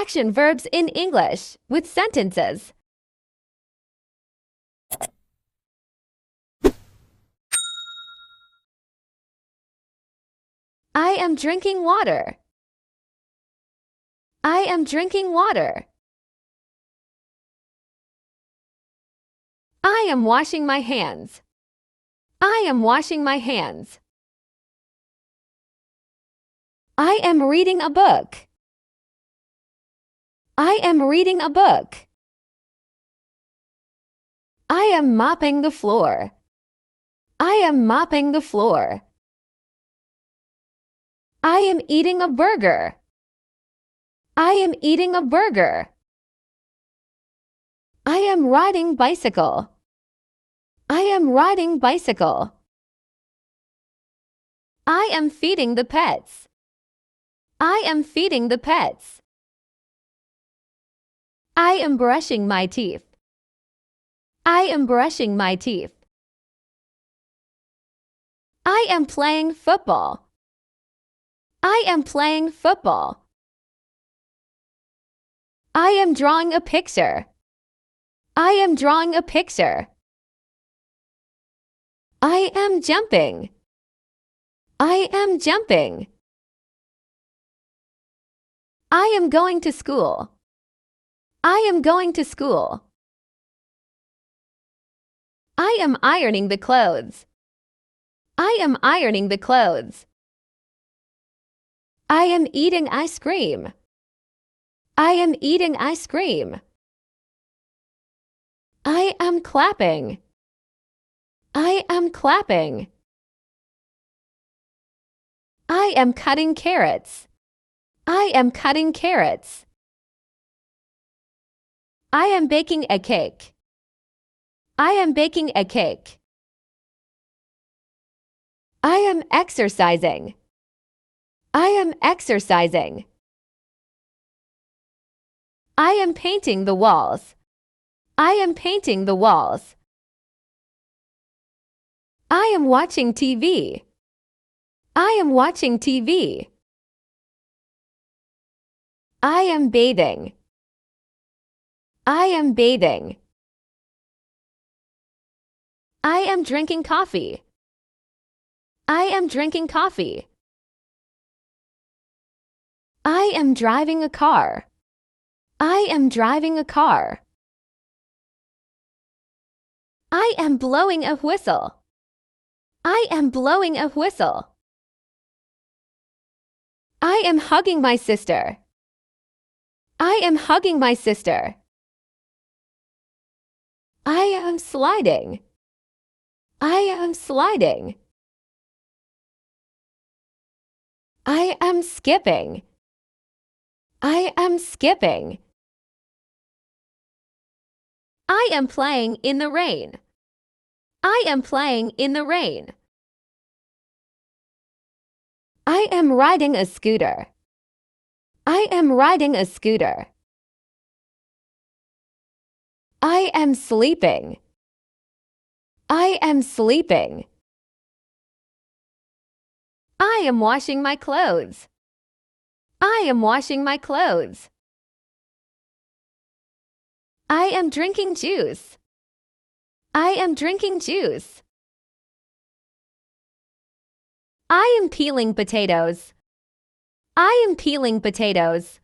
Action verbs in English with sentences. I am drinking water. I am drinking water. I am washing my hands. I am washing my hands. I am reading a book. I am reading a book. I am mopping the floor. I am mopping the floor. I am eating a burger. I am eating a burger. I am riding bicycle. I am riding bicycle. I am feeding the pets. I am feeding the pets. I am brushing my teeth. I am brushing my teeth. I am playing football. I am playing football. I am drawing a picture. I am drawing a picture. I am jumping. I am jumping. I am going to school. I am going to school. I am ironing the clothes. I am ironing the clothes. I am eating ice cream. I am eating ice cream. I am clapping. I am clapping. I am cutting carrots. I am cutting carrots. I am baking a cake. I am baking a cake. I am exercising. I am exercising. I am painting the walls. I am painting the walls. I am watching TV. I am watching TV. I am bathing. I am bathing. I am drinking coffee. I am drinking coffee. I am driving a car. I am driving a car. I am blowing a whistle. I am blowing a whistle. I am hugging my sister. I am hugging my sister. I am sliding. I am sliding. I am skipping. I am skipping. I am playing in the rain. I am playing in the rain. I am riding a scooter. I am riding a scooter. I am sleeping. I am sleeping. I am washing my clothes. I am washing my clothes. I am drinking juice. I am drinking juice. I am peeling potatoes. I am peeling potatoes.